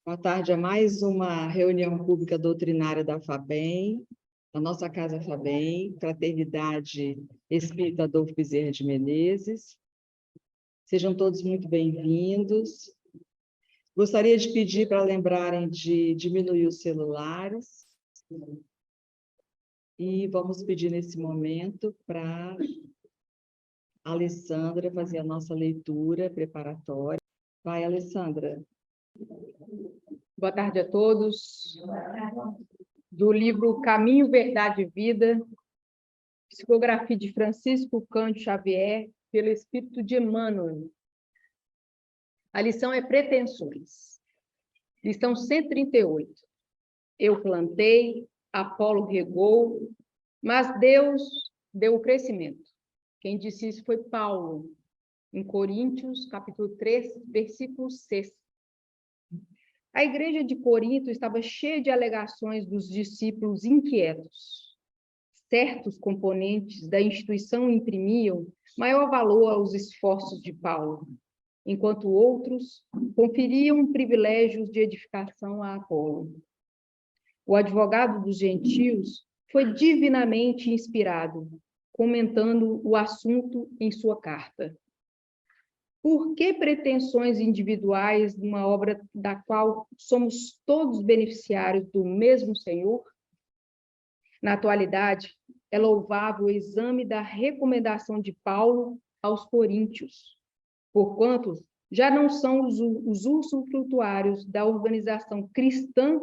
Boa tarde a mais uma reunião pública doutrinária da FABEM, da nossa Casa FABEM, Fraternidade Espírita Adolfo Bezerra de Menezes. Sejam todos muito bem-vindos. Gostaria de pedir para lembrarem de diminuir os celulares. E vamos pedir nesse momento para a Alessandra fazer a nossa leitura preparatória. Vai, Alessandra. Boa tarde a todos. Do livro Caminho, Verdade e Vida, psicografia de Francisco Cândido Xavier, pelo Espírito de Emmanuel. A lição é Pretensões. Lição 138. Eu plantei, Apolo regou, mas Deus deu o crescimento. Quem disse isso foi Paulo, em Coríntios, capítulo 3, versículo 6. A igreja de Corinto estava cheia de alegações dos discípulos inquietos. Certos componentes da instituição imprimiam maior valor aos esforços de Paulo, enquanto outros conferiam privilégios de edificação a Apolo. O advogado dos gentios foi divinamente inspirado, comentando o assunto em sua carta. Por que pretensões individuais numa obra da qual somos todos beneficiários do mesmo Senhor? Na atualidade, é louvável o exame da recomendação de Paulo aos coríntios, porquanto já não são os usufrutuários da organização cristã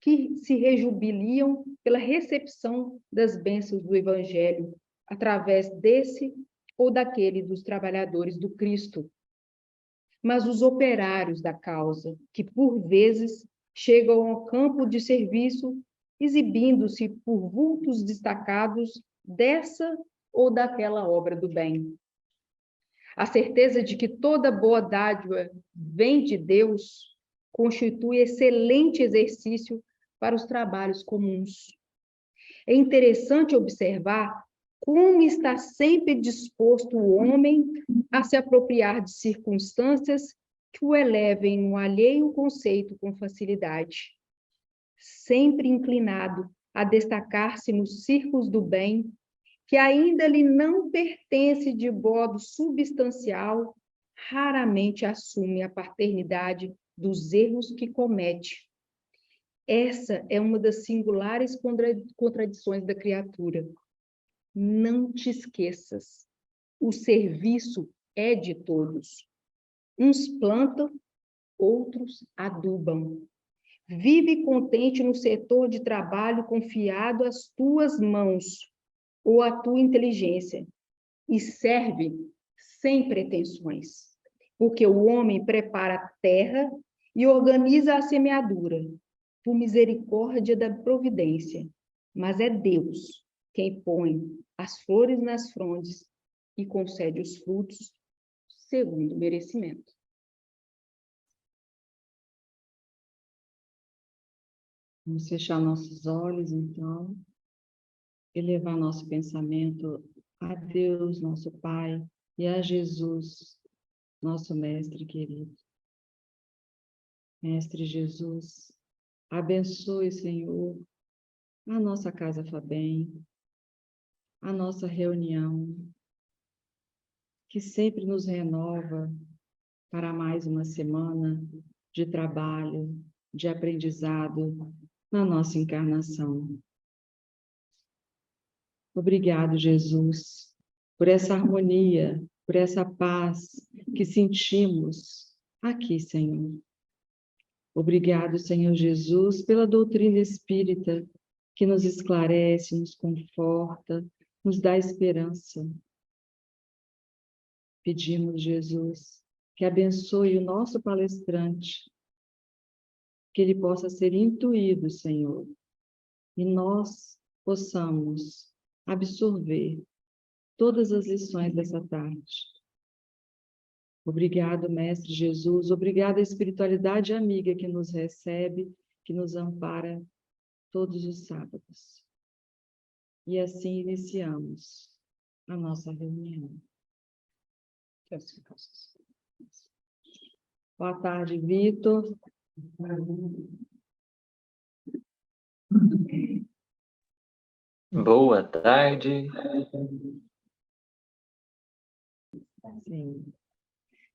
que se rejubiliam pela recepção das bênçãos do Evangelho, através desse ou daquele dos trabalhadores do Cristo, mas os operários da causa, que por vezes chegam ao campo de serviço, exibindo-se por vultos destacados dessa ou daquela obra do bem. A certeza de que toda boa dádiva vem de Deus constitui excelente exercício para os trabalhos comuns. É interessante observar como está sempre disposto o homem a se apropriar de circunstâncias que o elevem no alheio conceito com facilidade. Sempre inclinado a destacar-se nos círculos do bem, que ainda lhe não pertence de modo substancial, raramente assume a paternidade dos erros que comete. Essa é uma das singulares contradições da criatura. Não te esqueças, o serviço é de todos. Uns plantam, outros adubam. Vive contente no setor de trabalho confiado às tuas mãos ou à tua inteligência e serve sem pretensões, porque o homem prepara a terra e organiza a semeadura, por misericórdia da providência, mas é Deus quem põe as flores nas frondes e concede os frutos segundo o merecimento. Vamos fechar nossos olhos, então, e levar nosso pensamento a Deus, nosso Pai, e a Jesus, nosso Mestre querido. Mestre Jesus, abençoe, Senhor, a nossa Casa FABEM, a nossa reunião, que sempre nos renova para mais uma semana de trabalho, de aprendizado na nossa encarnação. Obrigado, Jesus, por essa harmonia, por essa paz que sentimos aqui, Senhor. Obrigado, Senhor Jesus, pela doutrina espírita que nos esclarece, nos conforta, nos dá esperança. Pedimos, Jesus, que abençoe o nosso palestrante, que ele possa ser intuído, Senhor, e nós possamos absorver todas as lições dessa tarde. Obrigado, Mestre Jesus, obrigado à espiritualidade amiga que nos recebe, que nos ampara todos os sábados. E assim iniciamos a nossa reunião. Boa tarde, Vitor. Boa tarde. Sim.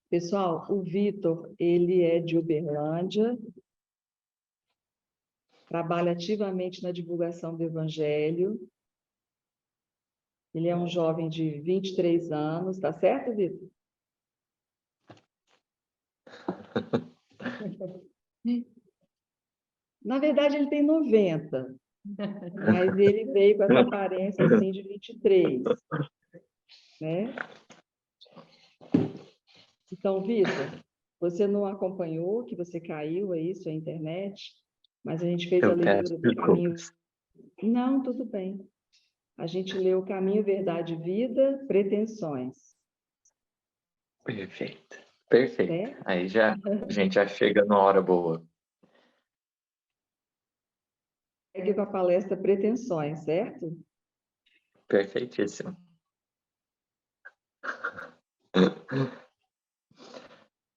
Pessoal, o Vitor, ele é de Uberlândia, trabalha ativamente na divulgação do Evangelho. Ele é um jovem de 23 anos, tá certo, Vitor? Na verdade, ele tem 90, mas ele veio com essa aparência assim de 23, né? Então, Vitor, você não acompanhou, que você caiu aí, sua internet, mas a gente fez a Eu peço leitura do caminho. desculpas. Não, tudo bem. A gente leu Caminho, Verdade e Vida, Pretensões. Perfeito. Perfeito. Certo? Aí já, a gente já chega numa hora boa. Aqui com a palestra Pretensões, certo? Perfeitíssimo.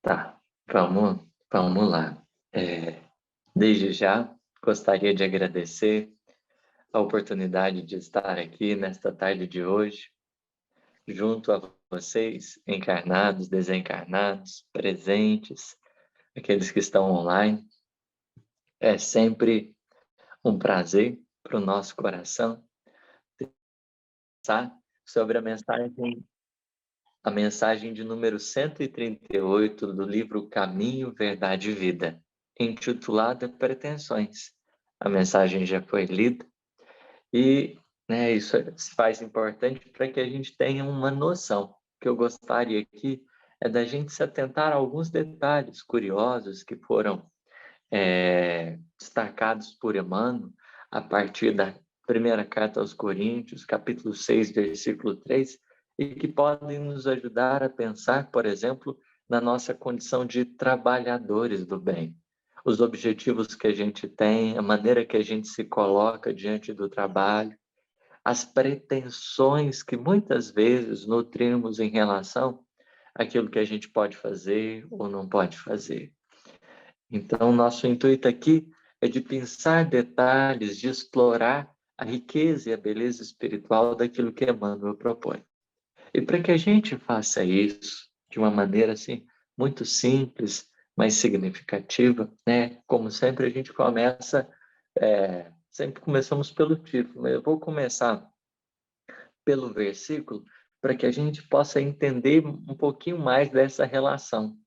Tá, vamos lá. Desde já, gostaria de agradecer a oportunidade de estar aqui nesta tarde de hoje, junto a vocês, encarnados, desencarnados, presentes, aqueles que estão online. É sempre um prazer para o nosso coração pensar sobre a mensagem de número 138 do livro Caminho, Verdade e Vida, intitulada Pretensões. A mensagem já foi lida e isso se faz importante para que a gente tenha uma noção. O que eu gostaria aqui é da gente se atentar a alguns detalhes curiosos que foram destacados por Emmanuel a partir da primeira carta aos Coríntios, capítulo 6, versículo 3, e que podem nos ajudar a pensar, por exemplo, na nossa condição de trabalhadores do bem. Os objetivos que a gente tem, a maneira que a gente se coloca diante do trabalho, as pretensões que muitas vezes nutrimos em relação àquilo que a gente pode fazer ou não pode fazer. Então, nosso intuito aqui é de pensar detalhes, de explorar a riqueza e a beleza espiritual daquilo que Emmanuel propõe. E para que a gente faça isso de uma maneira assim muito simples, mas significativa, Como sempre a gente sempre começamos pelo título, mas eu vou começar pelo versículo para que a gente possa entender um pouquinho mais dessa relação,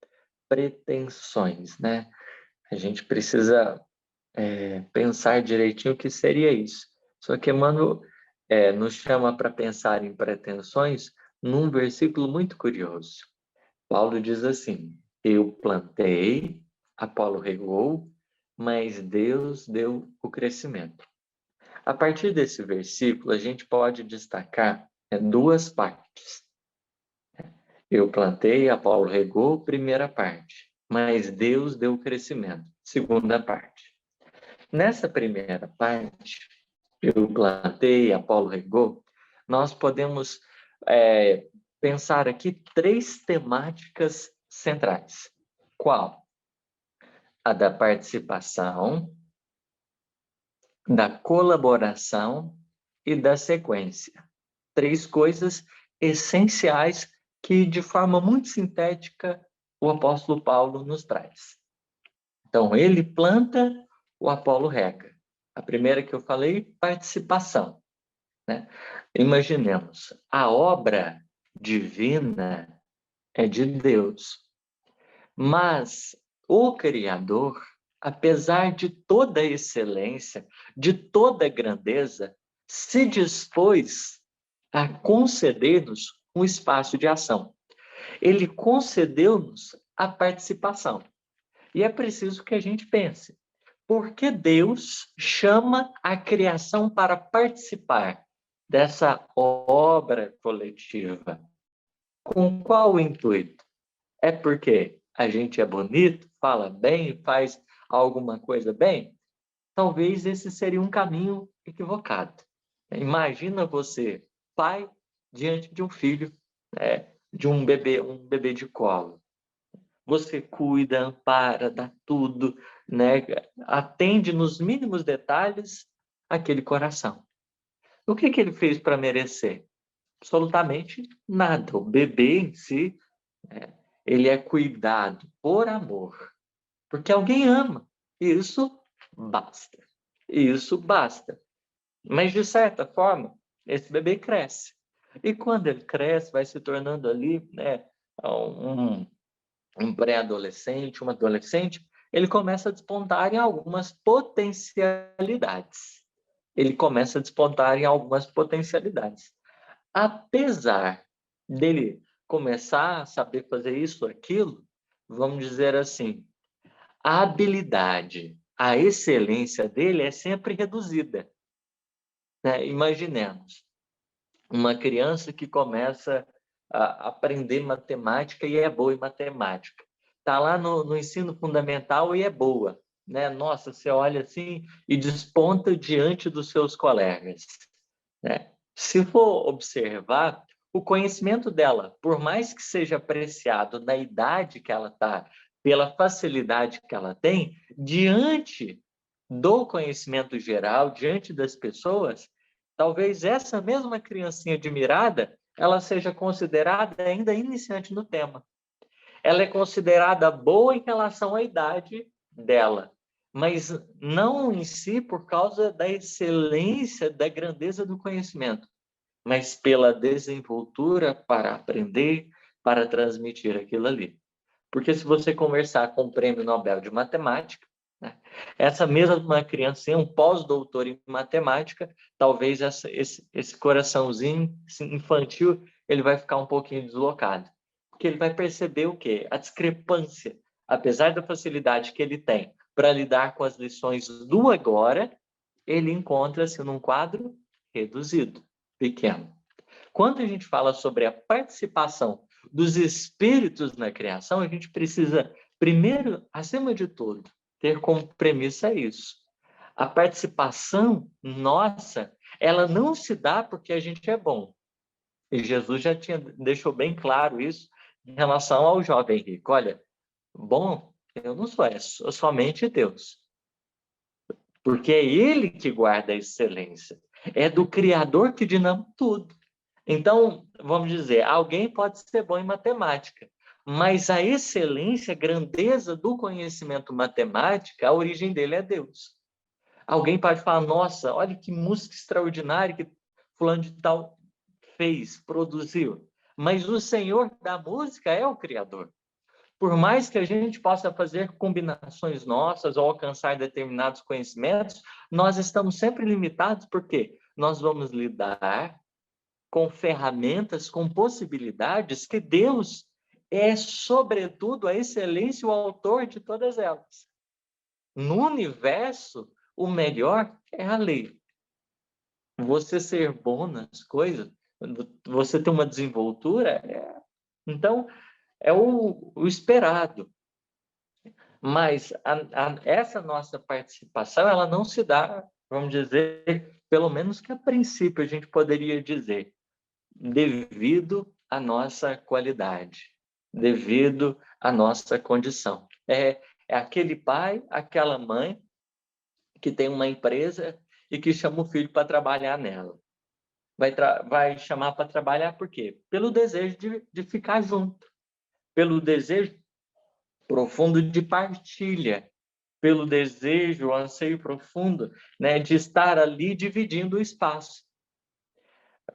pretensões, A gente precisa pensar direitinho o que seria isso. Só que Emmanuel nos chama para pensar em pretensões num versículo muito curioso. Paulo diz assim: eu plantei, Apolo regou, mas Deus deu o crescimento. A partir desse versículo, a gente pode destacar duas partes. Eu plantei, Apolo regou, primeira parte, mas Deus deu o crescimento, segunda parte. Nessa primeira parte, eu plantei, Apolo regou, nós podemos pensar aqui três temáticas centrais. Qual? A da participação, da colaboração e da sequência. Três coisas essenciais que, de forma muito sintética, o apóstolo Paulo nos traz. Então, ele planta, o Apolo rega. A primeira que eu falei, participação. Imaginemos, a obra divina é de Deus, mas o Criador, apesar de toda a excelência, de toda a grandeza, se dispôs a conceder-nos um espaço de ação. Ele concedeu-nos a participação. E é preciso que a gente pense. Por que Deus chama a criação para participar dessa obra coletiva? Com qual intuito? É porque a gente é bonito, fala bem, faz alguma coisa bem? Talvez esse seria um caminho equivocado. Imagina você, pai, diante de um filho, de um bebê de colo. Você cuida, ampara, dá tudo, né, atende nos mínimos detalhes aquele coração. O que ele fez para merecer? Absolutamente nada. O bebê em si, ele é cuidado por amor, porque alguém ama. E isso basta. Isso basta. Mas, de certa forma, esse bebê cresce. E quando ele cresce, vai se tornando ali, né, um pré-adolescente, um adolescente, ele começa a despontar em algumas potencialidades. Apesar dele começar a saber fazer isso, aquilo, vamos dizer assim, a habilidade, a excelência dele é sempre reduzida, né? Imaginemos uma criança que começa a aprender matemática e é boa em matemática. Está lá no ensino fundamental e é boa, né? Nossa, você olha assim e desponta diante dos seus colegas, né? Se for observar, o conhecimento dela, por mais que seja apreciado na idade que ela está, pela facilidade que ela tem, diante do conhecimento geral, diante das pessoas, talvez essa mesma criancinha admirada, ela seja considerada ainda iniciante no tema. Ela é considerada boa em relação à idade dela, mas não em si por causa da excelência, da grandeza do conhecimento, mas pela desenvoltura para aprender, para transmitir aquilo ali. Porque se você conversar com o Prêmio Nobel de Matemática, né, essa mesma criança, um pós-doutor em matemática, talvez esse coraçãozinho infantil, ele vai ficar um pouquinho deslocado. Porque ele vai perceber o quê? A discrepância. Apesar da facilidade que ele tem para lidar com as lições do agora, ele encontra-se num quadro reduzido, pequeno. Quando a gente fala sobre a participação dos espíritos na criação, a gente precisa, primeiro, acima de tudo, ter como premissa isso. A participação nossa, ela não se dá porque a gente é bom. E Jesus já deixou bem claro isso em relação ao jovem rico. Olha, bom, eu não sou, é somente Deus. Porque é Ele que guarda a excelência. É do Criador que dinama tudo. Então, vamos dizer, alguém pode ser bom em matemática, mas a excelência, a grandeza do conhecimento matemático, a origem dele é Deus. Alguém pode falar, nossa, olha que música extraordinária que fulano de tal fez, produziu. Mas o Senhor da música é o Criador. Por mais que a gente possa fazer combinações nossas ou alcançar determinados conhecimentos, nós estamos sempre limitados porque nós vamos lidar com ferramentas, com possibilidades que Deus é, sobretudo, a excelência, o autor de todas elas. No universo, o melhor é a lei. Você ser bom nas coisas, você ter uma desenvoltura, então, é o esperado. Mas essa nossa participação, ela não se dá, vamos dizer, pelo menos que a princípio a gente poderia dizer, devido à nossa qualidade, devido à nossa condição. É aquele pai, aquela mãe que tem uma empresa e que chama o filho para trabalhar nela. Vai chamar para trabalhar por quê? Pelo desejo de ficar junto, pelo desejo profundo de partilha, pelo desejo, o anseio profundo, né, de estar ali dividindo o espaço.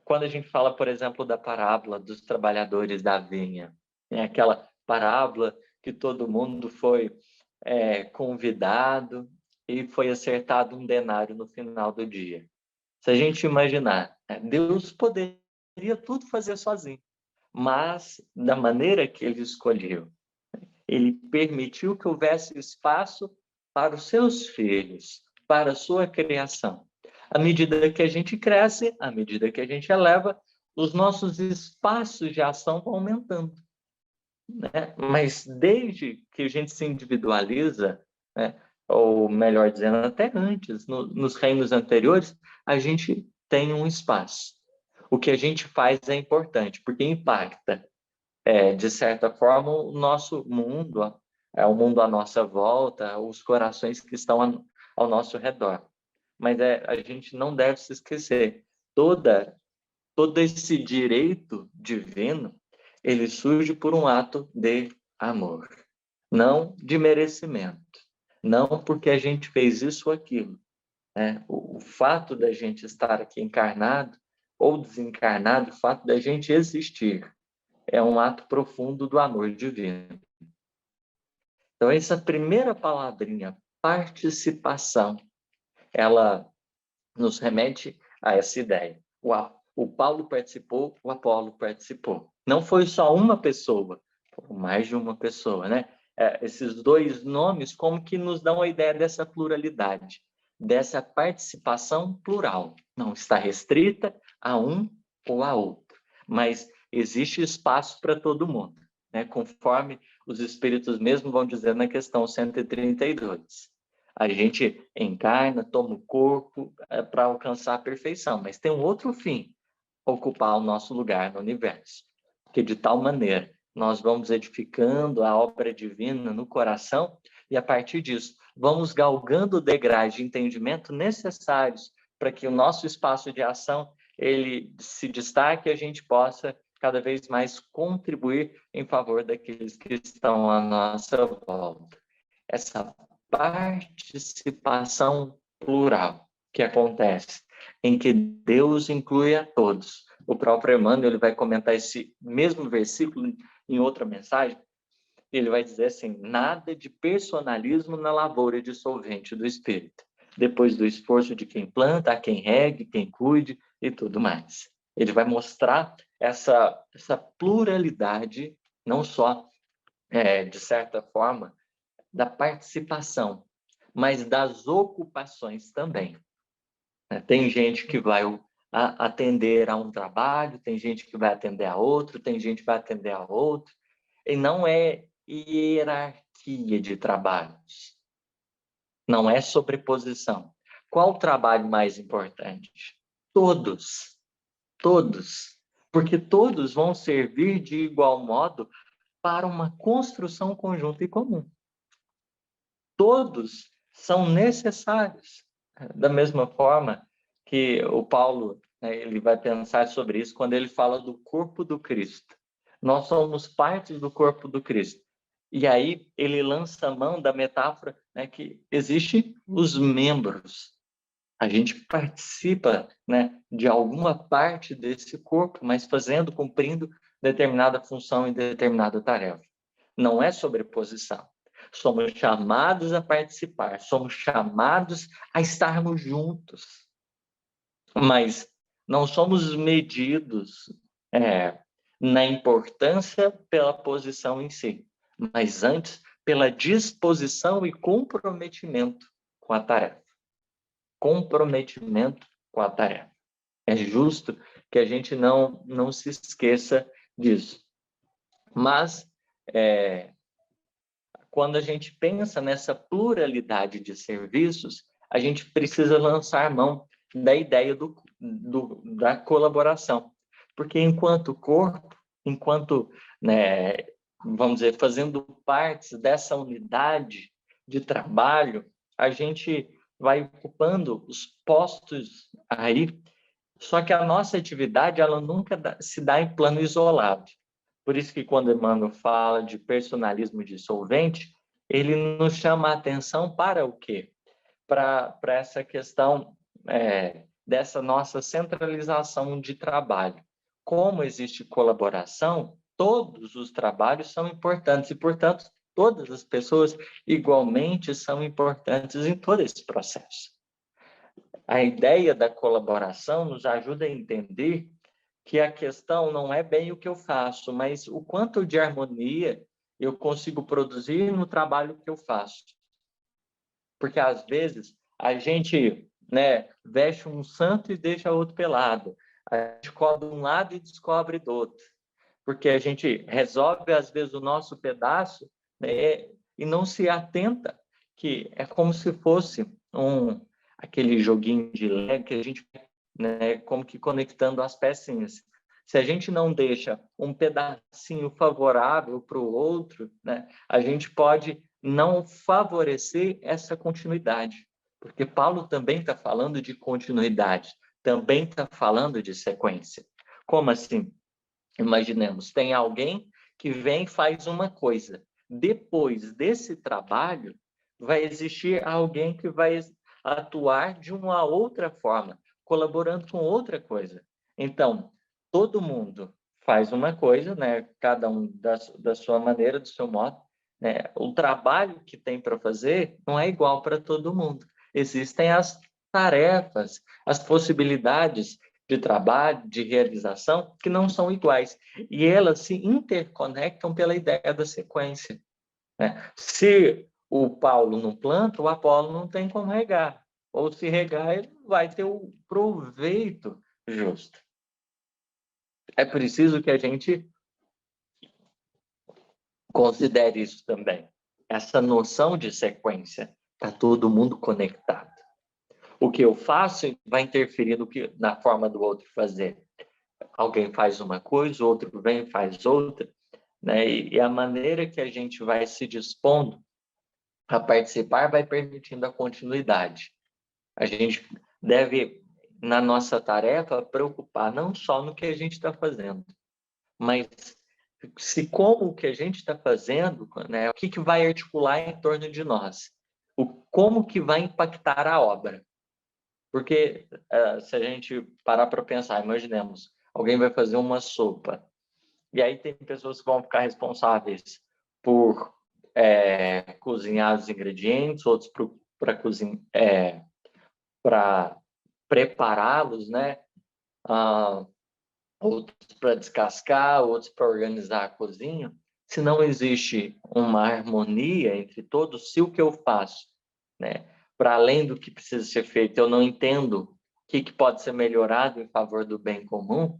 Quando a gente fala, por exemplo, da parábola dos trabalhadores da vinha, é aquela parábola que todo mundo foi convidado e foi acertado um denário no final do dia. Se a gente imaginar, Deus poderia tudo fazer sozinho, mas da maneira que ele escolheu, ele permitiu que houvesse espaço para os seus filhos, para a sua criação. À medida que a gente cresce, à medida que a gente eleva, os nossos espaços de ação vão aumentando, né? Mas desde que a gente se individualiza, né? Ou melhor dizendo, até antes, nos reinos anteriores, a gente tem um espaço. O que a gente faz é importante, porque impacta, de certa forma, o nosso mundo, o mundo à nossa volta, os corações que estão ao nosso redor. Mas a gente não deve se esquecer, todo esse direito divino, ele surge por um ato de amor, não de merecimento, não porque a gente fez isso ou aquilo. Né? O fato da gente estar aqui encarnado ou desencarnado, o fato da gente existir, é um ato profundo do amor divino. Então, essa primeira palavrinha, participação, ela nos remete a essa ideia. O Paulo participou, o Apolo participou. Não foi só uma pessoa, foram mais de uma pessoa, né? Esses dois nomes como que nos dão a ideia dessa pluralidade, dessa participação plural. Não está restrita a um ou a outro, mas existe espaço para todo mundo, né? Conforme os espíritos mesmo vão dizer na questão 132. A gente encarna, toma o corpo para alcançar a perfeição, mas tem um outro fim, ocupar o nosso lugar no universo. Porque de tal maneira nós vamos edificando a obra divina no coração e a partir disso vamos galgando degraus de entendimento necessários para que o nosso espaço de ação ele se destaque e a gente possa cada vez mais contribuir em favor daqueles que estão à nossa volta. Essa participação plural que acontece, em que Deus inclui a todos. O próprio Emmanuel ele vai comentar esse mesmo versículo em outra mensagem. Ele vai dizer assim: nada de personalismo na lavoura dissolvente do espírito, depois do esforço de quem planta, a quem regue, quem cuide e tudo mais. Ele vai mostrar essa pluralidade, não só, de certa forma, da participação, mas das ocupações também. Tem gente que vai atender a um trabalho, tem gente que vai atender a outro, tem gente que vai atender a outro, e não é hierarquia de trabalhos, não é sobreposição. Qual o trabalho mais importante? Todos, porque todos vão servir de igual modo para uma construção conjunta e comum. Todos são necessários. Da mesma forma que o Paulo, né, ele vai pensar sobre isso quando ele fala do corpo do Cristo. Nós somos partes do corpo do Cristo. E aí ele lança a mão da metáfora, né, que existem os membros. A gente participa, né, de alguma parte desse corpo, mas cumprindo determinada função e determinada tarefa. Não é sobreposição. Somos chamados a participar, somos chamados a estarmos juntos, mas não somos medidos na importância pela posição em si, mas antes pela disposição e comprometimento com a tarefa. Comprometimento com a tarefa. É justo que a gente não se esqueça disso. Mas, quando a gente pensa nessa pluralidade de serviços, a gente precisa lançar mão da ideia da colaboração. Porque enquanto corpo, enquanto, né, vamos dizer, fazendo partes dessa unidade de trabalho, a gente vai ocupando os postos aí, só que a nossa atividade ela nunca se dá em plano isolado. Por isso que quando Emmanuel fala de personalismo dissolvente, ele nos chama a atenção para o quê? Para essa questão dessa nossa centralização de trabalho. Como existe colaboração, todos os trabalhos são importantes e, portanto, todas as pessoas igualmente são importantes em todo esse processo. A ideia da colaboração nos ajuda a entender que a questão não é bem o que eu faço, mas o quanto de harmonia eu consigo produzir no trabalho que eu faço. Porque, às vezes, a gente, né, veste um santo e deixa outro pelado. A gente cobre um lado e descobre do outro. Porque a gente resolve, às vezes, o nosso pedaço, né, e não se atenta que é como se fosse aquele joguinho de Lego que a gente, né, como que conectando as pecinhas. se a gente não deixa um pedacinho favorável para o outro, né, a gente pode não favorecer essa continuidade. Porque Paulo também está falando de continuidade, também está falando de sequência. Como assim? Imaginemos, tem alguém que vem e faz uma coisa. Depois desse trabalho, vai existir alguém que vai atuar de uma outra forma, colaborando com outra coisa. Então, todo mundo faz uma coisa, né? Cada um da sua maneira, do seu modo. Né? O trabalho que tem para fazer não é igual para todo mundo. Existem as tarefas, as possibilidades de trabalho, de realização, que não são iguais. E elas se interconectam pela ideia da sequência. Né? Se o Paulo não planta, o Apolo não tem como regar. Ou se regar, ele não vai ter o proveito justo. É preciso que a gente considere isso também. Essa noção de sequência. Está todo mundo conectado. O que eu faço vai interferir na forma do outro fazer. Alguém faz uma coisa, o outro vem e faz outra, né? E a maneira que a gente vai se dispondo a participar vai permitindo a continuidade. A gente deve, na nossa tarefa, preocupar não só no que a gente está fazendo, mas se como o que a gente está fazendo, né, o que vai articular em torno de nós, como que vai impactar a obra. Porque se a gente parar para pensar, imaginemos, alguém vai fazer uma sopa, e aí tem pessoas que vão ficar responsáveis por cozinhar os ingredientes, outros para prepará-los, né? Outros para descascar, outros para organizar a cozinha. Se não existe uma harmonia entre todos, se o que eu faço, né, para além do que precisa ser feito, eu não entendo o que pode ser melhorado em favor do bem comum,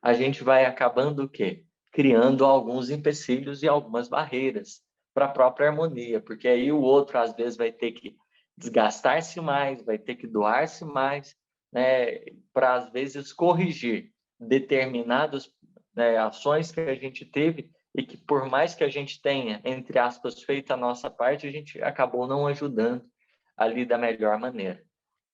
a gente vai acabando o quê? Criando alguns empecilhos e algumas barreiras para a própria harmonia, porque aí o outro, às vezes, vai ter que desgastar-se mais, vai ter que doar-se mais, né, para, às vezes, corrigir determinadas, né, ações que a gente teve e que, por mais que a gente tenha, entre aspas, feito a nossa parte, a gente acabou não ajudando ali da melhor maneira.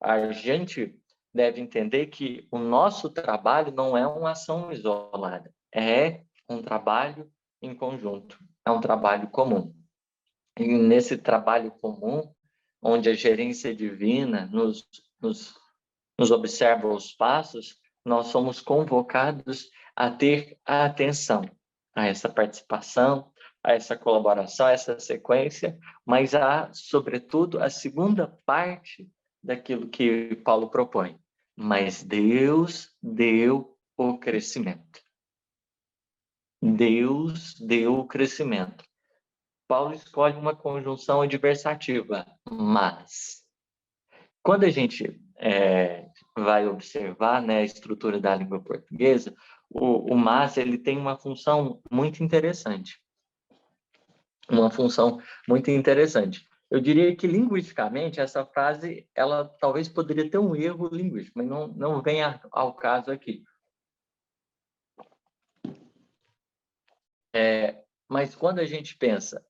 A gente deve entender que o nosso trabalho não é uma ação isolada, é um trabalho em conjunto, é um trabalho comum. E nesse trabalho comum, onde a gerência divina nos observa os passos, nós somos convocados a ter a atenção a essa participação, a essa colaboração, a essa sequência, mas sobretudo, a segunda parte daquilo que Paulo propõe. Mas Deus deu o crescimento. Deus deu o crescimento. Paulo escolhe uma conjunção adversativa, mas. Quando a gente vai observar, né, a estrutura da língua portuguesa, o mas ele tem uma função muito interessante. Uma função muito interessante. Eu diria que, linguisticamente, essa frase, ela talvez poderia ter um erro linguístico, mas não vem ao caso aqui. Mas quando a gente pensa,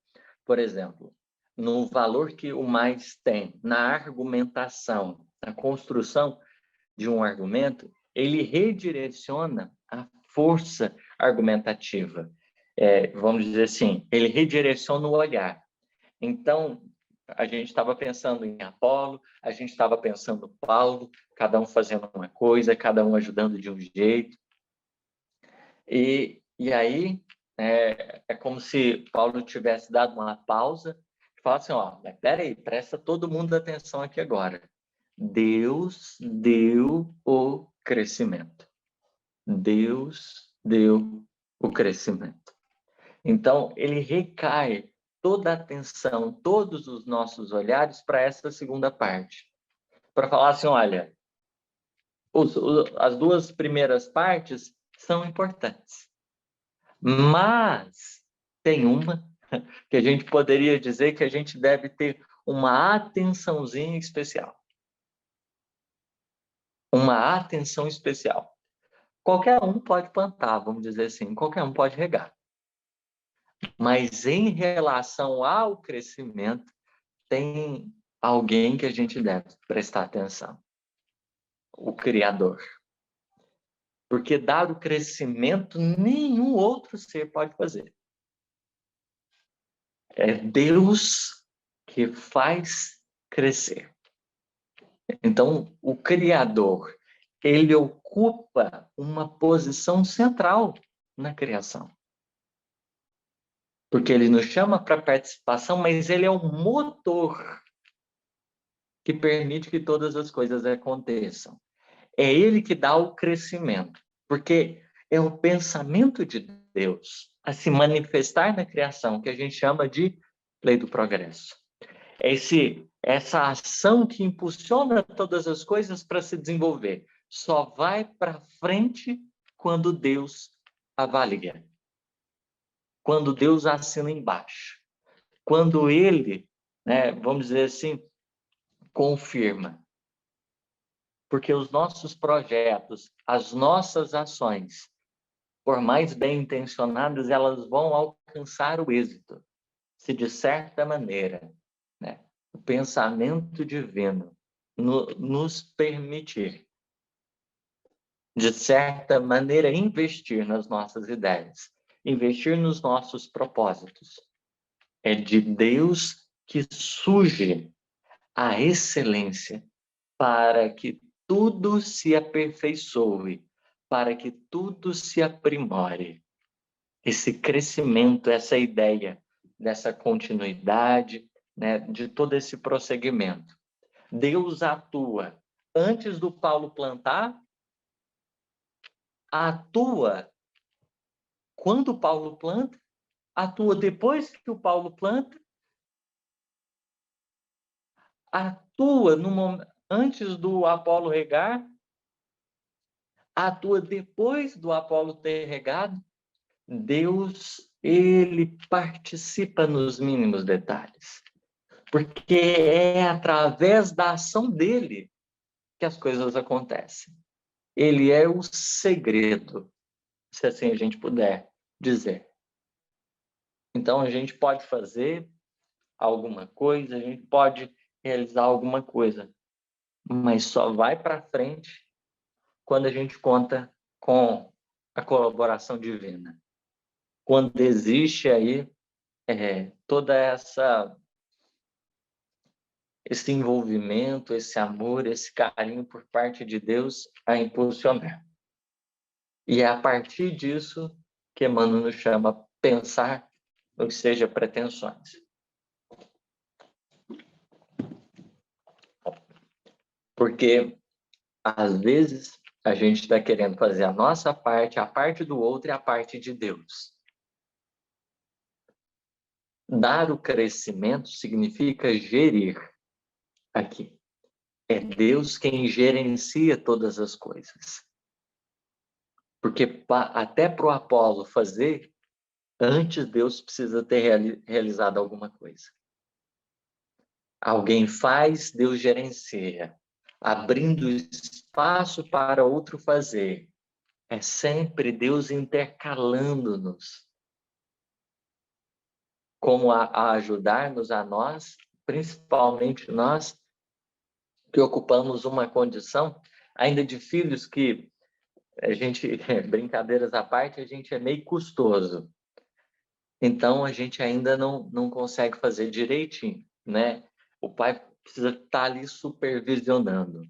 por exemplo, no valor que o mais tem na argumentação, na construção de um argumento, ele redireciona a força argumentativa. Vamos dizer assim, ele redireciona o olhar. Então, a gente estava pensando em Apolo, a gente estava pensando em Paulo, cada um fazendo uma coisa, cada um ajudando de um jeito. E aí, é como se Paulo tivesse dado uma pausa e falasse assim, mas peraí, presta todo mundo atenção aqui agora. Deus deu o crescimento. Deus deu o crescimento. Então, ele recai toda a atenção, todos os nossos olhares para essa segunda parte. Para falar assim, olha, as duas primeiras partes são importantes. Mas tem uma que a gente poderia dizer que a gente deve ter uma atençãozinha especial. Uma atenção especial. Qualquer um pode plantar, vamos dizer assim, qualquer um pode regar. Mas em relação ao crescimento, tem alguém que a gente deve prestar atenção: o Criador. Porque dado o crescimento, nenhum outro ser pode fazer. É Deus que faz crescer. Então, o Criador, ele ocupa uma posição central na criação. Porque ele nos chama para participação, mas ele é o motor que permite que todas as coisas aconteçam. É ele que dá o crescimento, porque é o pensamento de Deus a se manifestar na criação, que a gente chama de lei do progresso. Essa ação que impulsiona todas as coisas para se desenvolver só vai para frente quando Deus avalia, quando Deus assina embaixo, quando ele, vamos dizer assim, confirma. Porque os nossos projetos, as nossas ações, por mais bem intencionadas, elas vão alcançar o êxito, se de certa maneira, o pensamento divino nos permitir, de certa maneira, investir nas nossas ideias, investir nos nossos propósitos. É de Deus que surge a excelência para que tudo se aperfeiçoe, para que tudo se aprimore. Esse crescimento, essa ideia dessa continuidade, de todo esse prosseguimento. Deus atua antes do Paulo plantar, atua quando o Paulo planta, atua depois que o Paulo planta, atua antes do Apolo regar, atua depois do Apolo ter regado. Deus, ele participa nos mínimos detalhes, porque é através da ação dele que as coisas acontecem. Ele é o segredo, se assim a gente puder dizer. Então, a gente pode fazer alguma coisa, a gente pode realizar alguma coisa, mas só vai para frente quando a gente conta com a colaboração divina. Quando existe aí toda esse envolvimento, esse amor, esse carinho por parte de Deus a impulsionar. E é a partir disso que Emmanuel nos chama a pensar no que seja pretensões. Porque, às vezes, a gente está querendo fazer a nossa parte, a parte do outro e a parte de Deus. Dar o crescimento significa gerir aqui. É Deus quem gerencia todas as coisas. Porque até para o Apolo fazer, antes Deus precisa ter realizado alguma coisa. Alguém faz, Deus gerencia, abrindo espaço para outro fazer. É sempre Deus intercalando-nos, como a ajudar-nos a nós, principalmente nós que ocupamos uma condição ainda de filhos que a gente, brincadeiras à parte, a gente é meio custoso. Então, a gente ainda não consegue fazer direitinho, né? O pai precisa estar ali supervisionando.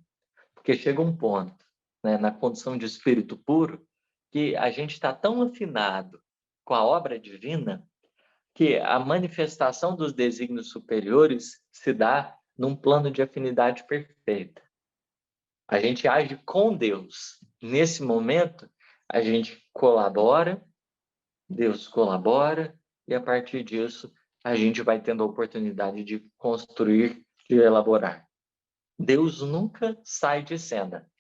Porque chega um ponto, na condição de espírito puro, que a gente está tão afinado com a obra divina que a manifestação dos desígnios superiores se dá num plano de afinidade perfeita. A gente age com Deus. Nesse momento, a gente colabora, Deus colabora, e a partir disso, a gente vai tendo a oportunidade de construir, de elaborar. Deus nunca sai de cena,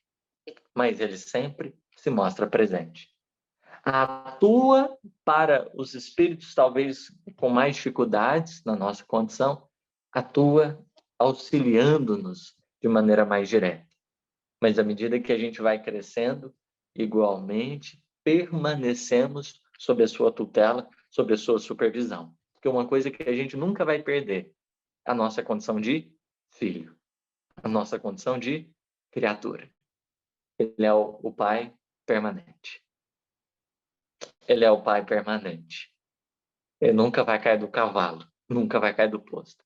mas ele sempre se mostra presente. Atua para os espíritos, talvez com mais dificuldades na nossa condição, atua auxiliando-nos de maneira mais direta. Mas à medida que a gente vai crescendo, igualmente permanecemos sob a sua tutela, sob a sua supervisão. Porque uma coisa que a gente nunca vai perder é a nossa condição de filho, a nossa condição de criatura. Ele é o Pai permanente. Ele é o Pai permanente. Ele nunca vai cair do cavalo, nunca vai cair do posto,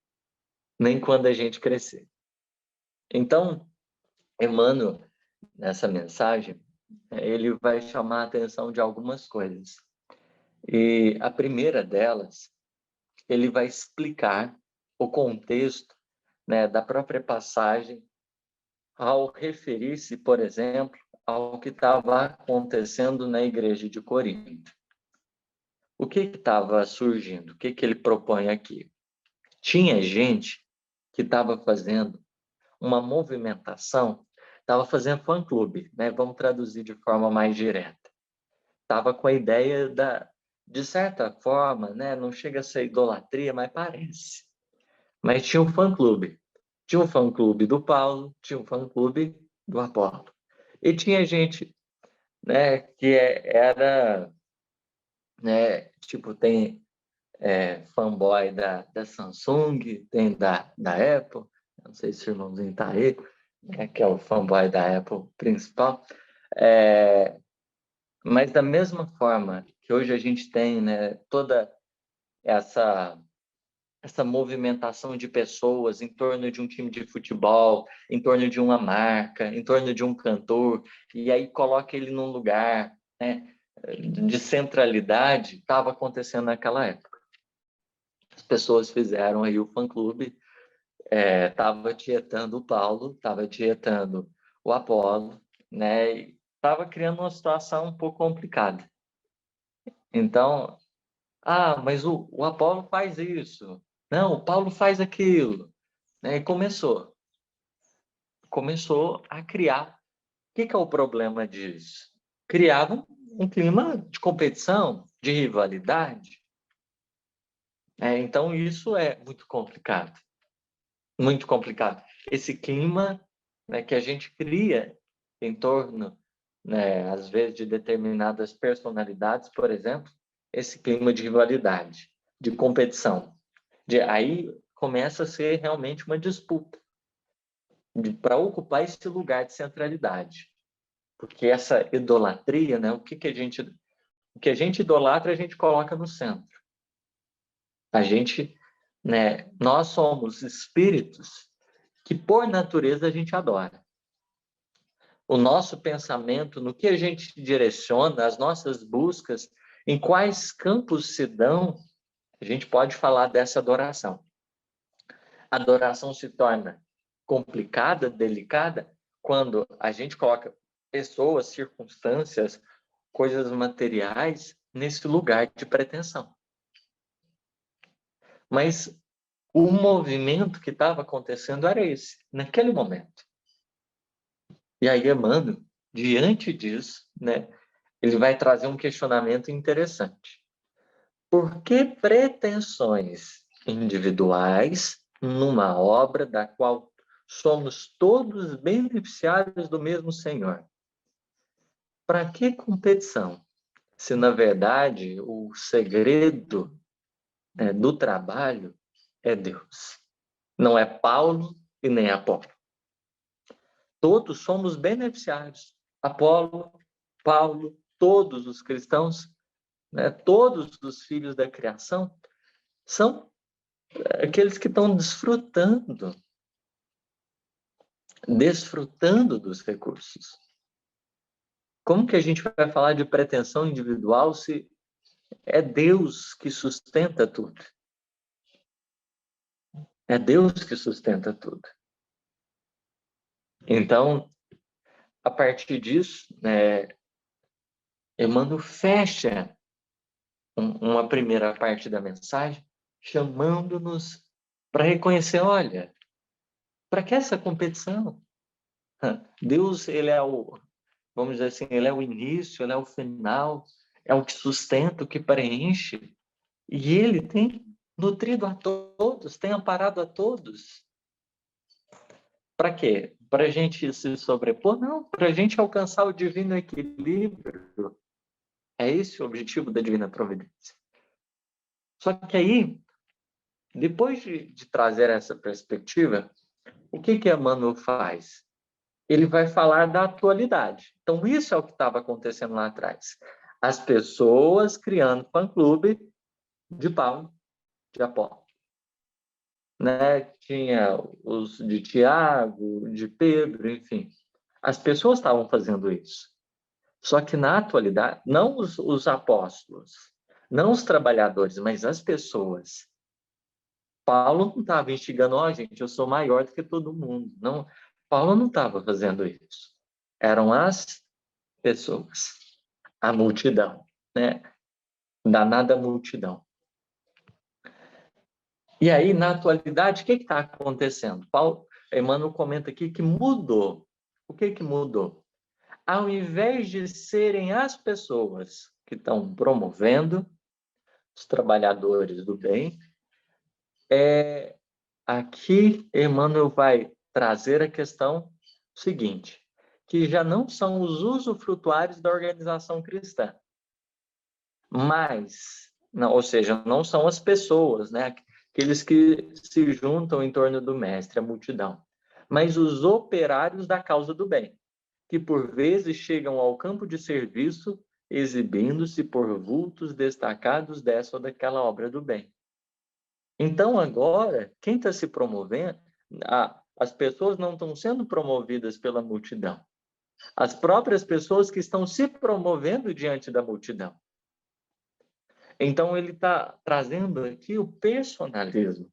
nem quando a gente crescer. Então, Emmanuel, nessa mensagem, ele vai chamar a atenção de algumas coisas. E a primeira delas, ele vai explicar o contexto, né, da própria passagem ao referir-se, por exemplo, ao que estava acontecendo na igreja de Corinto. O que estava surgindo? O que ele propõe aqui? Tinha gente que estava fazendo uma movimentação, estava fazendo fã-clube, né? Vamos traduzir de forma mais direta. Estava com a ideia de certa forma, né? Não chega a ser idolatria, mas parece. Mas tinha um fã-clube. Tinha um fã-clube do Paulo, tinha um fã-clube do Apolo. E tinha gente, né, que era, né, tipo, tem fanboy da Samsung, tem da Apple, não sei se o irmãozinho está aí, que é o fanboy da Apple principal. Mas da mesma forma que hoje a gente tem, né, toda essa movimentação de pessoas em torno de um time de futebol, em torno de uma marca, em torno de um cantor, e aí coloca ele num lugar, né, de centralidade, estava acontecendo naquela época. As pessoas fizeram aí o fã-clube, estava tietando o Paulo, estava tietando o Apolo, né, e estava criando uma situação um pouco complicada. Então, mas o Apolo faz isso, não, o Paulo faz aquilo, né, e começou a criar. O que é o problema disso? Criava um clima de competição, de rivalidade. Então, isso é muito complicado. Muito complicado. Esse clima, né, que a gente cria em torno, né, às vezes, de determinadas personalidades, por exemplo, esse clima de rivalidade, de competição. Aí começa a ser realmente uma disputa para ocupar esse lugar de centralidade. Porque essa idolatria, né, o que a gente idolatra, a gente coloca no centro. A gente, né, nós somos espíritos que, por natureza, a gente adora. O nosso pensamento, no que a gente direciona, as nossas buscas, em quais campos se dão, a gente pode falar dessa adoração. A adoração se torna complicada, delicada, quando a gente coloca pessoas, circunstâncias, coisas materiais nesse lugar de pretensão. Mas o movimento que estava acontecendo era esse, naquele momento. E aí, Emmanuel, diante disso, né, ele vai trazer um questionamento interessante. Por que pretensões individuais numa obra da qual somos todos beneficiários do mesmo Senhor? Para que competição? Se, na verdade, o segredo, né, do trabalho é Deus. Não é Paulo e nem Apolo. Todos somos beneficiários. Apolo, Paulo, todos os cristãos, né, todos os filhos da criação, são aqueles que estão desfrutando dos recursos. Como que a gente vai falar de pretensão individual se é Deus que sustenta tudo? É Deus que sustenta tudo. Então, a partir disso, Emmanuel fecha uma primeira parte da mensagem, chamando-nos para reconhecer, olha, para que essa competição? Deus, ele é vamos dizer assim, ele é o início, ele é o final, é o que sustenta, o que preenche, e ele tem nutrido a todos, tem amparado a todos. Para quê? Para a gente se sobrepor? Não, para a gente alcançar o divino equilíbrio. É esse o objetivo da divina providência. Só que aí, depois de trazer essa perspectiva, o que Emmanuel faz? Ele vai falar da atualidade. Então, isso é o que estava acontecendo lá atrás. As pessoas criando fã-clube de Paulo, de Apolo. Né? Tinha os de Tiago, de Pedro, enfim. As pessoas estavam fazendo isso. Só que na atualidade, não os apóstolos, não os trabalhadores, mas as pessoas. Paulo não estava instigando, gente, eu sou maior do que todo mundo. Não, Paulo não estava fazendo isso. Eram as pessoas, a multidão, né? Danada multidão. E aí, na atualidade, o que está acontecendo? Emmanuel comenta aqui que mudou. O que mudou? Ao invés de serem as pessoas que estão promovendo os trabalhadores do bem, aqui Emmanuel vai trazer a questão seguinte, que já não são os usufrutuários da organização cristã, mas, não, ou seja, não são as pessoas, né? Aqueles que se juntam em torno do mestre, a multidão, mas os operários da causa do bem, que por vezes chegam ao campo de serviço exibindo-se por vultos destacados dessa ou daquela obra do bem. Então, agora, quem está se promovendo, as pessoas não estão sendo promovidas pela multidão. As próprias pessoas que estão se promovendo diante da multidão. Então, ele está trazendo aqui o personalismo.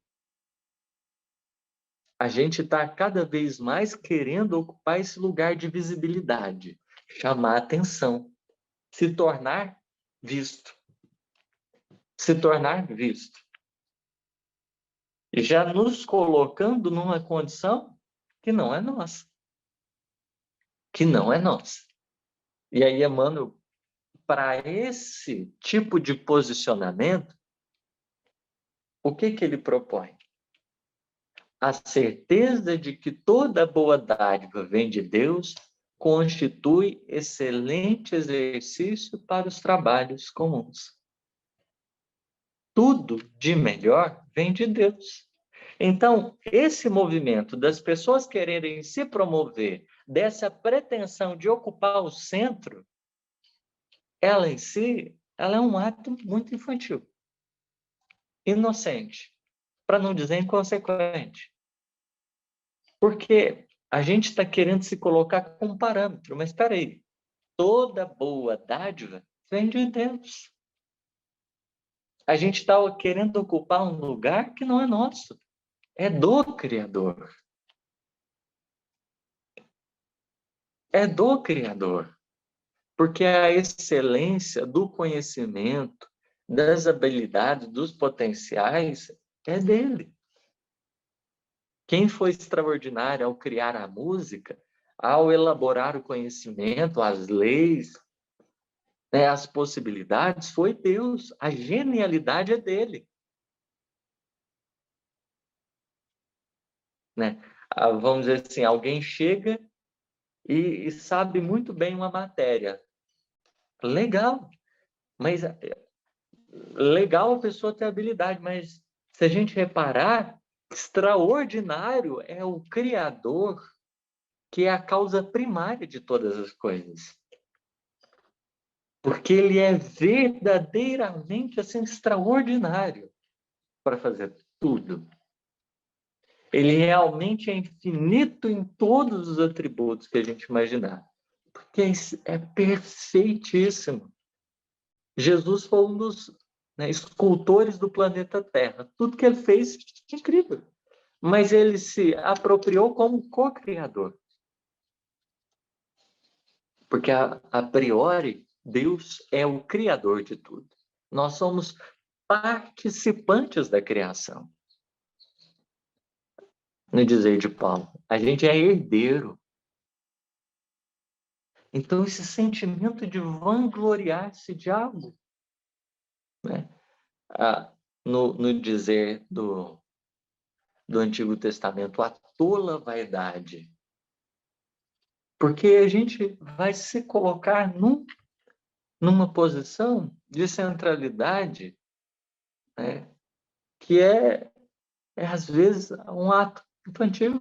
A gente está cada vez mais querendo ocupar esse lugar de visibilidade, chamar atenção, se tornar visto. Se tornar visto. E já nos colocando numa condição que não é nossa. Que não é nossa. E aí, Emmanuel, para esse tipo de posicionamento, o que ele propõe? A certeza de que toda boa dádiva vem de Deus constitui excelente exercício para os trabalhos comuns. Tudo de melhor vem de Deus. Então, esse movimento das pessoas quererem se promover, dessa pretensão de ocupar o centro, ela em si, ela é um ato muito infantil, inocente, para não dizer inconsequente. Porque a gente está querendo se colocar como parâmetro, mas espera aí, toda boa dádiva vem de Deus. A gente está querendo ocupar um lugar que não é nosso, é do Criador. É do Criador. Porque a excelência do conhecimento, das habilidades, dos potenciais, é dele. Quem foi extraordinário ao criar a música, ao elaborar o conhecimento, as leis, né, as possibilidades, foi Deus. A genialidade é dele. Né? Vamos dizer assim, alguém chega e sabe muito bem uma matéria. Legal, mas legal a pessoa ter habilidade, mas se a gente reparar, extraordinário é o Criador, que é a causa primária de todas as coisas. Porque ele é verdadeiramente assim, extraordinário para fazer tudo. Ele realmente é infinito em todos os atributos que a gente imaginar. Porque é perfeitíssimo. Jesus foi um dos escultores do planeta Terra. Tudo que ele fez é incrível. Mas ele se apropriou como co-criador. Porque, a priori, Deus é o criador de tudo. Nós somos participantes da criação. No dizer de Paulo, a gente é herdeiro. Então, esse sentimento de vangloriar-se de algo, né? No dizer do Antigo Testamento, a tola vaidade. Porque a gente vai se colocar numa posição de centralidade, né, que é, às vezes, um ato infantil.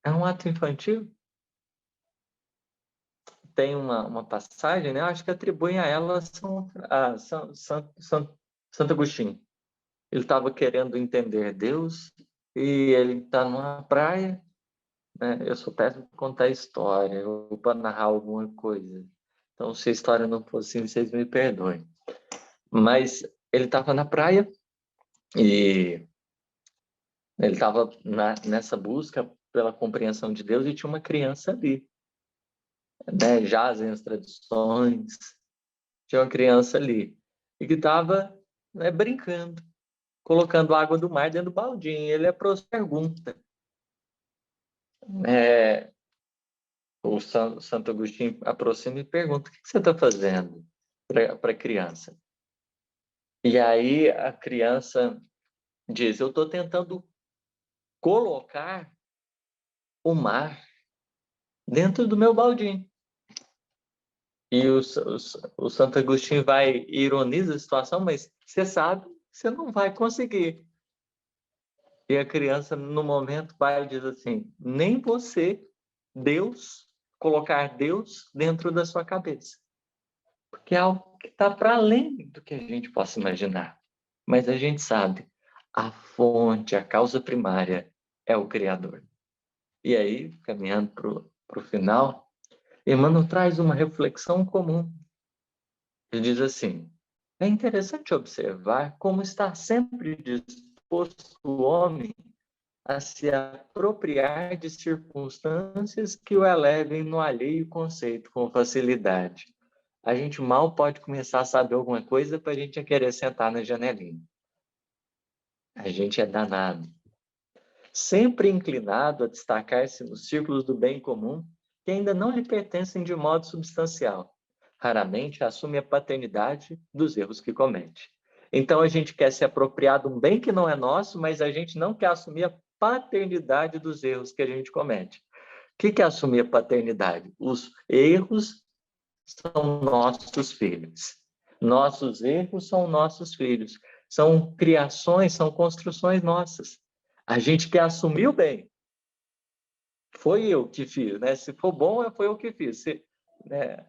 É um ato infantil. Tem uma passagem, né, acho que atribuem a ela Santo Agostinho. Ele estava querendo entender Deus e ele está numa praia, né? Eu sou péssimo para contar história, ou para narrar alguma coisa. Então, se a história não fosse assim, vocês me perdoem. Mas ele estava na praia e ele estava nessa busca pela compreensão de Deus e tinha uma criança ali, né? Jazem as tradições, tinha uma criança ali e que estava, né, brincando, colocando água do mar dentro do baldinho. Ele pergunta, o Santo Agostinho aproxima e pergunta: o que você está fazendo para a criança? E aí a criança diz: eu estou tentando colocar o mar dentro do meu baldinho. E o Santo Agostinho vai e ironiza a situação, mas você sabe, você não vai conseguir. E a criança, no momento, vai e diz assim: nem você, Deus, colocar Deus dentro da sua cabeça. Porque é algo que está para além do que a gente possa imaginar. Mas a gente sabe, a fonte, a causa primária é o Criador. E aí, caminhando para o final, Emmanuel traz uma reflexão comum. Ele diz assim: é interessante observar como está sempre disposto o homem a se apropriar de circunstâncias que o elevem no alheio conceito com facilidade. A gente mal pode começar a saber alguma coisa para a gente já querer sentar na janelinha. A gente é danado. Sempre inclinado a destacar-se nos círculos do bem comum que ainda não lhe pertencem de modo substancial. Raramente assume a paternidade dos erros que comete. Então a gente quer se apropriar de um bem que não é nosso, mas a gente não quer assumir a paternidade dos erros que a gente comete. O que é assumir a paternidade? Os erros são nossos filhos. Nossos erros são nossos filhos. São criações, são construções nossas. A gente quer assumir o bem. Foi eu que fiz, né? Se for bom, foi eu que fiz. Né?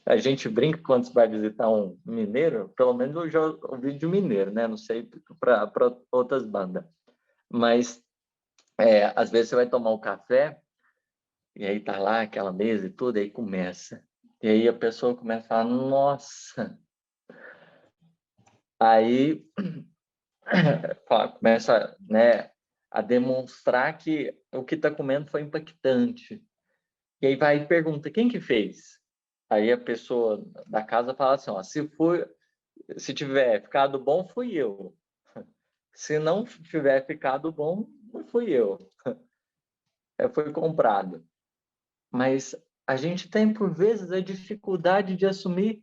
A gente brinca quando você vai visitar um mineiro, pelo menos eu já ouvi de um mineiro, né? Não sei para outras bandas. Mas, às vezes você vai tomar um café e aí tá lá aquela mesa e tudo, aí começa. E aí a pessoa começa a falar: nossa. Aí começa, né, a demonstrar que o que está comendo foi impactante. E aí vai e pergunta: quem que fez? Aí a pessoa da casa fala assim: ó, se tiver ficado bom, fui eu. Se não tiver ficado bom, não fui eu. Foi comprado. Mas a gente tem, por vezes, a dificuldade de assumir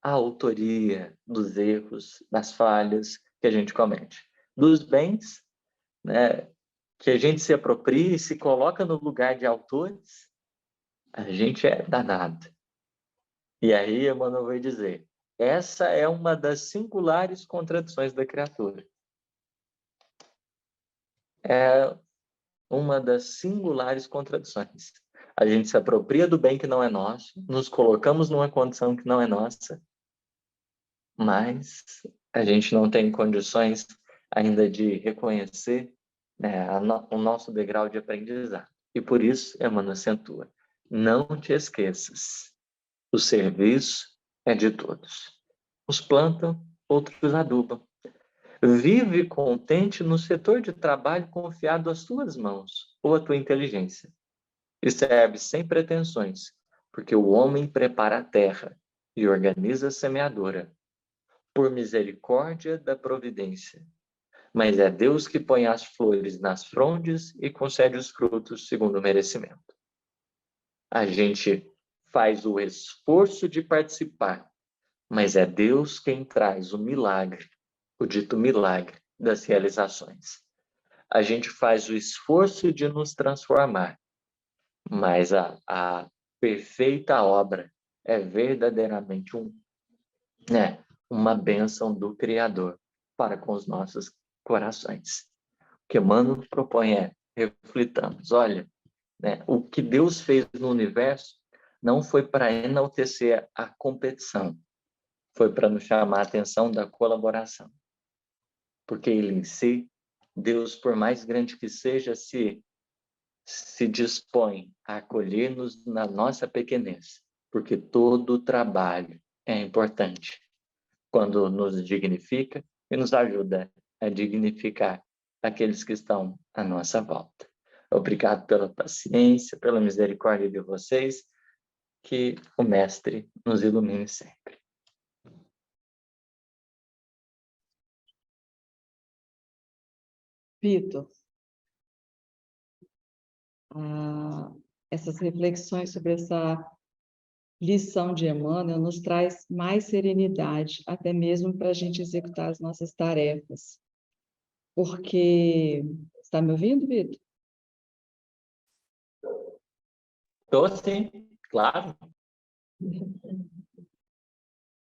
a autoria dos erros, das falhas que a gente comete. Dos bens, né, que a gente se apropria e se coloca no lugar de autores, a gente é danado. E aí Emmanuel vai dizer: essa é uma das singulares contradições da criatura. É uma das singulares contradições. A gente se apropria do bem que não é nosso, nos colocamos numa condição que não é nossa, mas a gente não tem condições ainda de reconhecer, né, o nosso degrau de aprendizado. E por isso, Emmanuel acentua: não te esqueças, o serviço é de todos. Uns plantam, outros adubam. Vive contente no setor de trabalho confiado às tuas mãos ou à tua inteligência. E serve sem pretensões, porque o homem prepara a terra e organiza a semeadora, por misericórdia da providência. Mas é Deus que põe as flores nas frondes e concede os frutos segundo o merecimento. A gente faz o esforço de participar, mas é Deus quem traz o milagre, o dito milagre das realizações. a gente faz o esforço de nos transformar, mas a perfeita obra é verdadeiramente uma bênção do Criador para com os nossos corações. O que Emmanuel propõe é reflitamos, olha, o que Deus fez no universo não foi para enaltecer a competição, foi para nos chamar a atenção da colaboração. Porque ele em si, Deus, por mais grande que seja, se dispõe a acolher-nos na nossa pequenez, porque todo trabalho é importante quando nos dignifica e nos ajuda a dignificar aqueles que estão à nossa volta. Obrigado pela paciência, pela misericórdia de vocês, que o Mestre nos ilumine sempre. Vitor, essas reflexões sobre essa lição de Emmanuel nos traz mais serenidade, até mesmo para a gente executar as nossas tarefas. Porque... Está me ouvindo, Vitor? Estou sim, claro.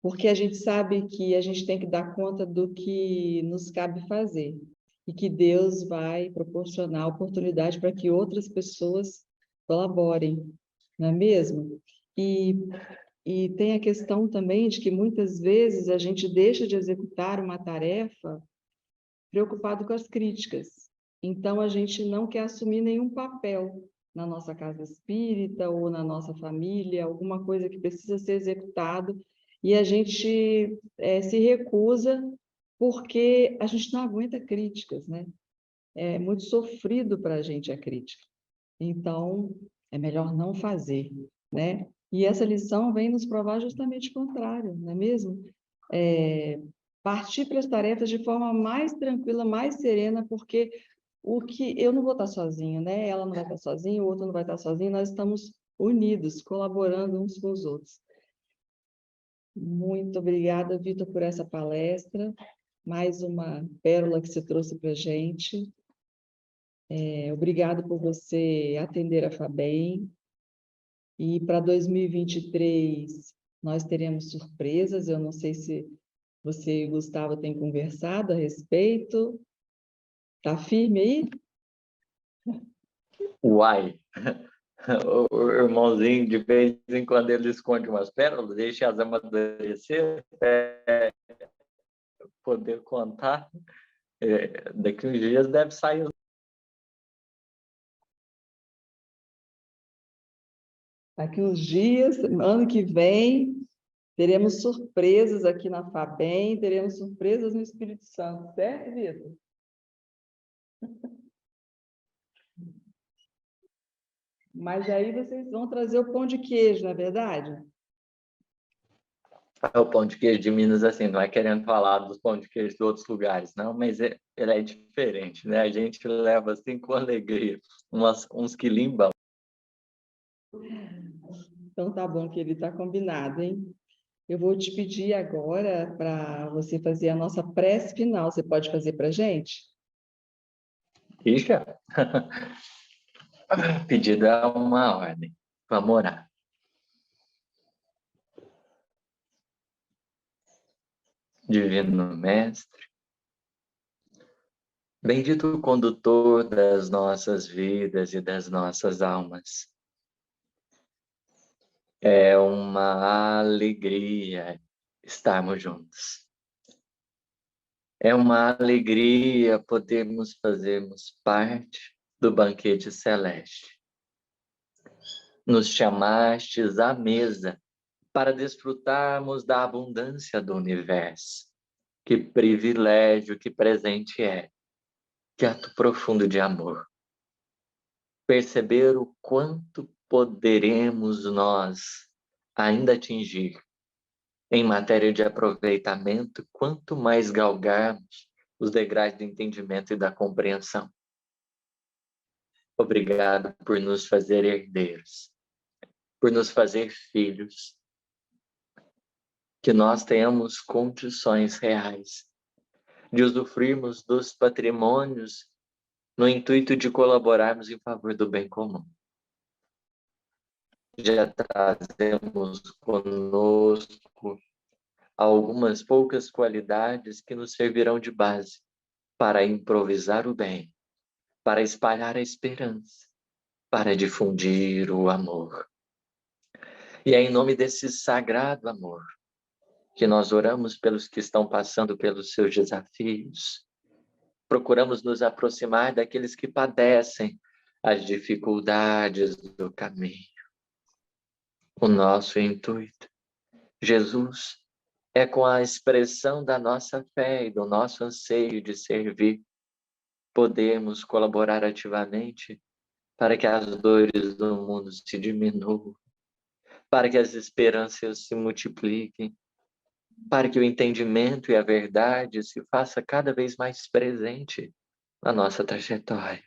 Porque a gente sabe que a gente tem que dar conta do que nos cabe fazer e que Deus vai proporcionar oportunidade para que outras pessoas colaborem, não é mesmo? E tem a questão também de que muitas vezes a gente deixa de executar uma tarefa preocupado com as críticas. Então, a gente não quer assumir nenhum papel na nossa casa espírita ou na nossa família, alguma coisa que precisa ser executado, e a gente se recusa porque a gente não aguenta críticas, né? É muito sofrido para a gente a crítica. Então, é melhor não fazer, né? E essa lição vem nos provar justamente o contrário, não é mesmo? Partir para as tarefas de forma mais tranquila, mais serena, porque eu não vou estar sozinho, né? Ela não vai estar sozinha, o outro não vai estar sozinho, nós estamos unidos, colaborando uns com os outros. Muito obrigada, Vitor, por essa palestra, mais uma pérola que você trouxe para a gente. Obrigado por você atender a FABEM. E para 2023, nós teremos surpresas, eu não sei se você e o Gustavo têm conversado a respeito. Está firme aí? Uai! O irmãozinho, de vez em quando, ele esconde umas pérolas, deixa as amadurecer, até poder contar. Daqui uns dias deve sair. Daqui uns dias, ano que vem, teremos surpresas aqui na FABEM, teremos surpresas no Espírito Santo, certo, Vitor? Mas aí vocês vão trazer o pão de queijo, não é verdade? O pão de queijo de Minas, assim, não é querendo falar dos pão de queijo de outros lugares, não, mas ele é diferente, né? A gente leva, assim, com alegria, uns quilinhos. Então tá bom, que ele está combinado, hein? Eu vou te pedir agora para você fazer a nossa prece final. Você pode fazer para a gente? Ixi, pedido é uma ordem. Vamos orar. Divino Mestre, bendito condutor das nossas vidas e das nossas almas. É uma alegria estarmos juntos. É uma alegria podermos fazermos parte do banquete celeste. Nos chamastes à mesa para desfrutarmos da abundância do universo. Que privilégio, que presente é. Que ato profundo de amor. Perceber o quanto poderemos nós ainda atingir em matéria de aproveitamento, quanto mais galgarmos os degraus do entendimento e da compreensão. Obrigado por nos fazer herdeiros, por nos fazer filhos, que nós tenhamos condições reais de usufruirmos dos patrimônios no intuito de colaborarmos em favor do bem comum. Já trazemos conosco algumas poucas qualidades que nos servirão de base para improvisar o bem, para espalhar a esperança, para difundir o amor. E é em nome desse sagrado amor que nós oramos pelos que estão passando pelos seus desafios. Procuramos nos aproximar daqueles que padecem as dificuldades do caminho. O nosso intuito, Jesus, é com a expressão da nossa fé e do nosso anseio de servir, podemos colaborar ativamente para que as dores do mundo se diminuam, para que as esperanças se multipliquem, para que o entendimento e a verdade se faça cada vez mais presente na nossa trajetória.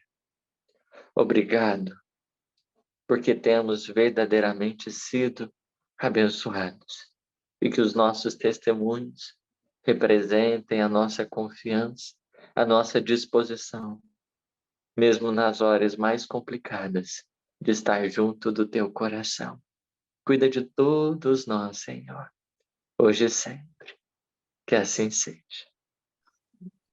Obrigado, porque temos verdadeiramente sido abençoados e que os nossos testemunhos representem a nossa confiança, a nossa disposição, mesmo nas horas mais complicadas, de estar junto do teu coração. Cuida de todos nós, Senhor, hoje e sempre. Que assim seja.